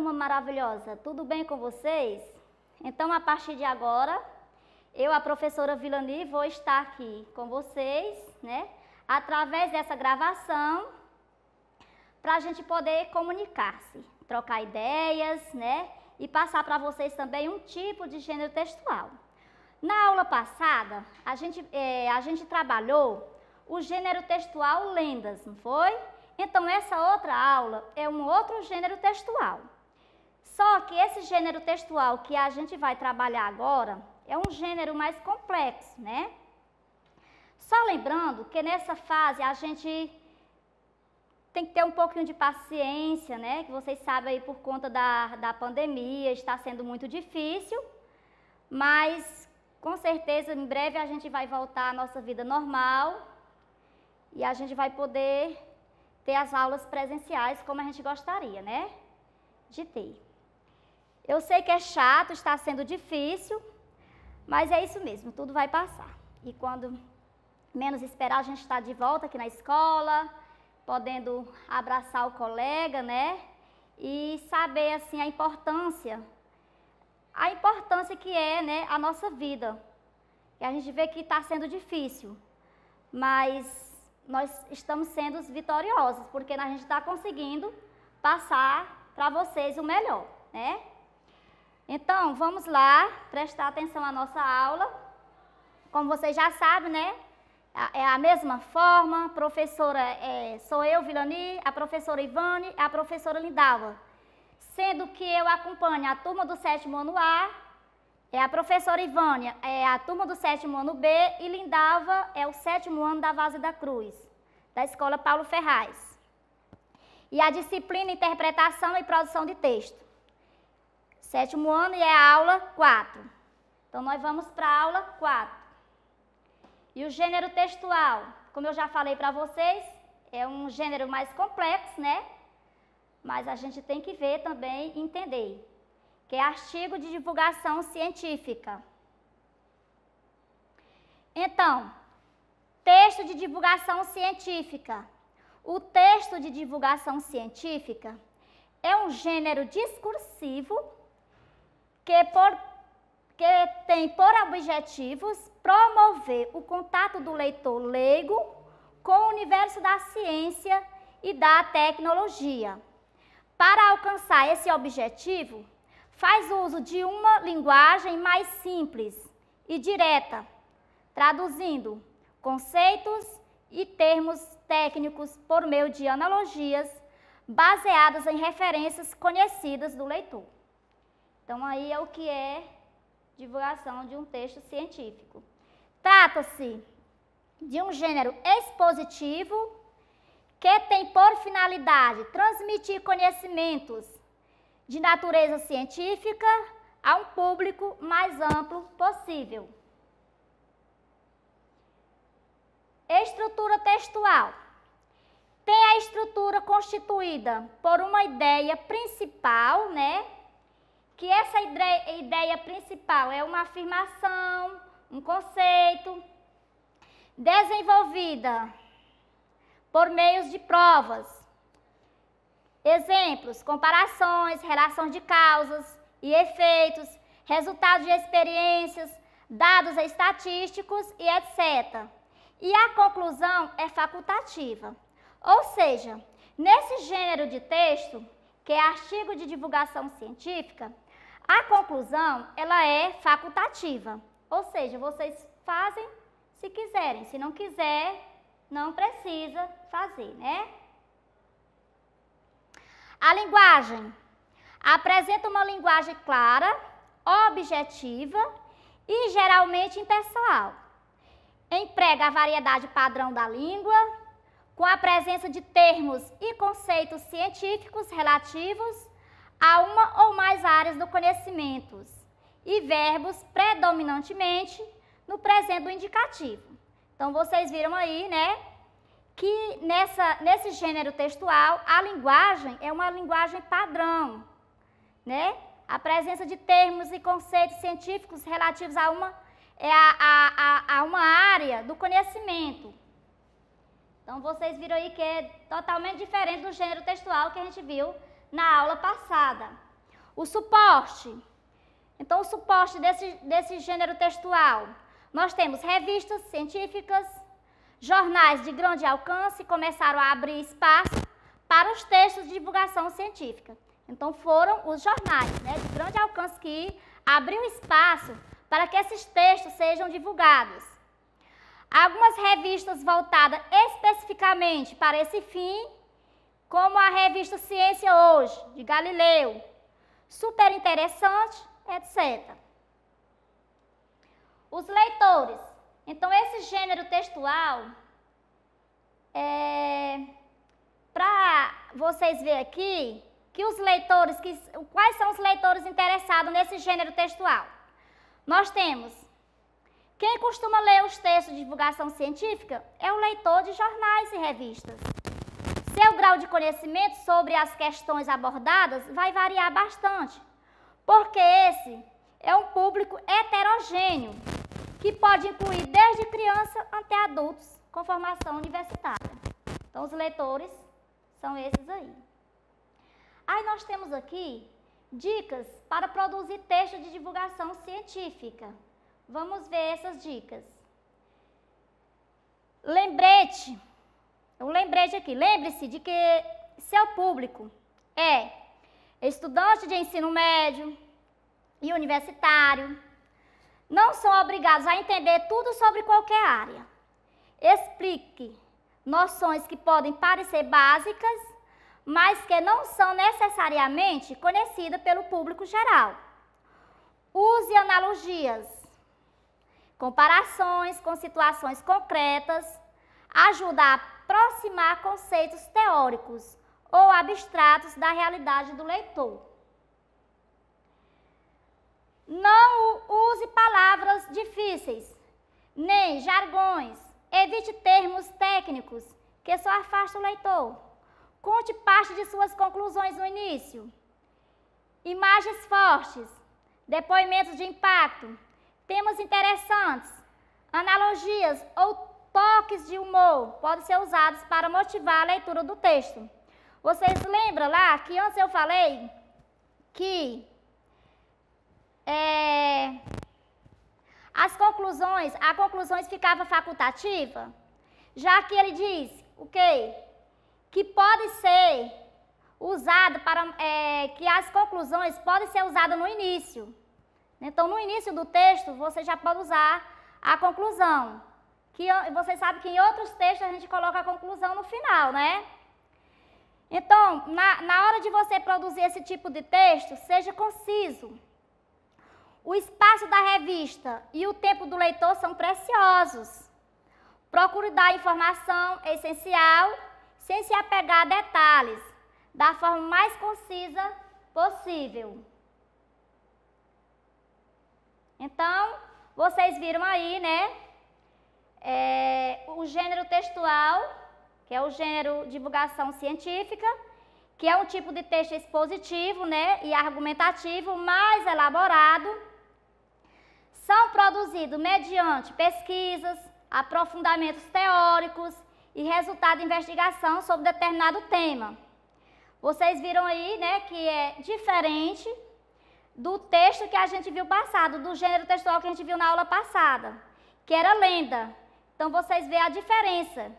turma maravilhosa, tudo bem com vocês? Então, a partir de agora, eu, a professora Vilani, vou estar aqui com vocês, né? Através dessa gravação, para a gente poder comunicar-se, trocar ideias, né? E passar para vocês também um tipo de gênero textual. Na aula passada, a gente trabalhou o gênero textual lendas, não foi? Então, essa outra aula é um outro gênero textual. Só que esse gênero textual que a gente vai trabalhar agora é um gênero mais complexo, né? Só lembrando que nessa fase a gente tem que ter um pouquinho de paciência, né? Que vocês sabem aí por conta da pandemia, está sendo muito difícil, mas com certeza em breve a gente vai voltar à nossa vida normal e a gente vai poder ter as aulas presenciais como a gente gostaria, né? De ter. Eu sei que é chato, está sendo difícil, mas é isso mesmo, tudo vai passar. E quando menos esperar, a gente está de volta aqui na escola, podendo abraçar o colega, né? E saber, assim, a importância que é, né, a nossa vida. E a gente vê que está sendo difícil, mas nós estamos sendo vitoriosos, porque a gente está conseguindo passar para vocês o melhor, né? Então, vamos lá, prestar atenção à nossa aula. Como vocês já sabem, né? É a mesma forma, professora sou eu, Vilani, a professora Ivane, a professora Lindalva. Sendo que eu acompanho a turma do 7º ano A, a professora Ivânia é a turma do 7º ano B e Lindalva é o 7º ano da Várzea da Cruz, da Escola Paulo Ferraz. E a disciplina Interpretação e Produção de Texto. 7º ano e é a aula 4. Então, nós vamos para a aula 4. E o gênero textual, como eu já falei para vocês, é um gênero mais complexo, né? Mas a gente tem que ver também e entender, que é artigo de divulgação científica. Então, texto de divulgação científica. O texto de divulgação científica é um gênero discursivo que tem por objetivos promover o contato do leitor leigo com o universo da ciência e da tecnologia. Para alcançar esse objetivo, faz uso de uma linguagem mais simples e direta, traduzindo conceitos e termos técnicos por meio de analogias baseadas em referências conhecidas do leitor. Então, aí é o que é divulgação de um texto científico. Trata-se de um gênero expositivo que tem por finalidade transmitir conhecimentos de natureza científica a um público mais amplo possível. Estrutura textual. Tem a estrutura constituída por uma ideia principal, né? Que essa ideia principal é uma afirmação, um conceito, desenvolvida por meios de provas, exemplos, comparações, relações de causas e efeitos, resultados de experiências, dados estatísticos e etc. E a conclusão é facultativa. Ou seja, nesse gênero de texto, que é artigo de divulgação científica, a conclusão ela é facultativa. Ou seja, vocês fazem se quiserem, se não quiser, não precisa fazer, né? A linguagem apresenta uma linguagem clara, objetiva e geralmente impessoal. Emprega a variedade padrão da língua, com a presença de termos e conceitos científicos relativos a uma ou mais áreas do conhecimento e verbos predominantemente no presente do indicativo. Então, vocês viram aí, né, que nesse gênero textual, a linguagem é uma linguagem padrão, né? A presença de termos e conceitos científicos relativos a uma área do conhecimento. Então, vocês viram aí que é totalmente diferente do gênero textual que a gente viu na aula passada. O suporte. Então, o suporte desse gênero textual. Nós temos revistas científicas, jornais de grande alcance começaram a abrir espaço para os textos de divulgação científica. Então, foram os jornais, né, de grande alcance que abriu espaço para que esses textos sejam divulgados. Algumas revistas voltadas especificamente para esse fim, como a revista Ciência Hoje, de Galileu, super interessante, etc. Os leitores. Então, esse gênero textual, para vocês verem aqui, que os leitores, quais são os leitores interessados nesse gênero textual? Nós temos, quem costuma ler os textos de divulgação científica é o leitor de jornais e revistas. Seu grau de conhecimento sobre as questões abordadas vai variar bastante, porque esse é um público heterogêneo, que pode incluir desde criança até adultos com formação universitária. Então, os leitores são esses aí. Aí nós temos aqui dicas para produzir texto de divulgação científica. Vamos ver essas dicas. Lembrete, um lembrete aqui. Lembre-se de que seu público é estudante de ensino médio e universitário. Não são obrigados a entender tudo sobre qualquer área. Explique noções que podem parecer básicas, mas que não são necessariamente conhecidas pelo público geral. Use analogias, comparações com situações concretas, ajuda a aproximar conceitos teóricos ou abstratos da realidade do leitor. Não use palavras difíceis, nem jargões. Evite termos técnicos que só afastam o leitor. Conte parte de suas conclusões no início. Imagens fortes, depoimentos de impacto, temas interessantes, analogias ou toques de humor podem ser usados para motivar a leitura do texto. Vocês lembram lá que antes eu falei que a conclusões ficava facultativa? Já que ele diz o quê? Que pode ser usado que as conclusões podem ser usadas no início. Então, no início do texto, você já pode usar a conclusão. Que você sabe que em outros textos a gente coloca a conclusão no final, né? Então, na hora de você produzir esse tipo de texto, seja conciso. O espaço da revista e o tempo do leitor são preciosos. Procure dar informação essencial, sem se apegar a detalhes, da forma mais concisa possível. Então, vocês viram aí, né, o gênero textual, que é o gênero divulgação científica, que é um tipo de texto expositivo, né, e argumentativo mais elaborado. São produzidos mediante pesquisas, aprofundamentos teóricos e resultado de investigação sobre determinado tema. Vocês viram aí, né, que é diferente do texto que a gente viu passado, do gênero textual que a gente viu na aula passada, que era lenda. Então, vocês veem a diferença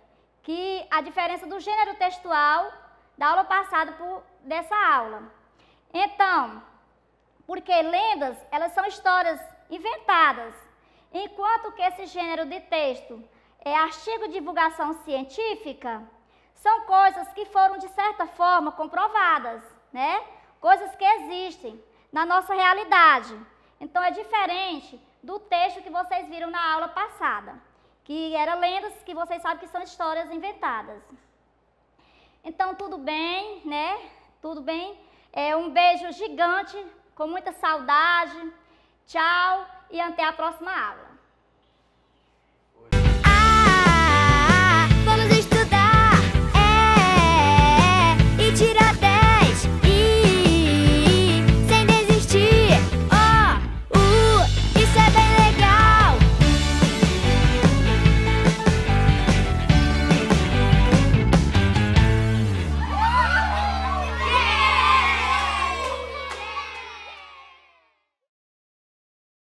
do gênero textual da aula passada dessa aula. Então, porque lendas, elas são histórias inventadas, enquanto que esse gênero de texto é artigo de divulgação científica, são coisas que foram, de certa forma, comprovadas, né? Coisas que existem na nossa realidade. Então, é diferente do texto que vocês viram na aula passada, que eram lendas que vocês sabem que são histórias inventadas. Então, tudo bem, né? Tudo bem? Um beijo gigante, com muita saudade. Tchau e até a próxima aula.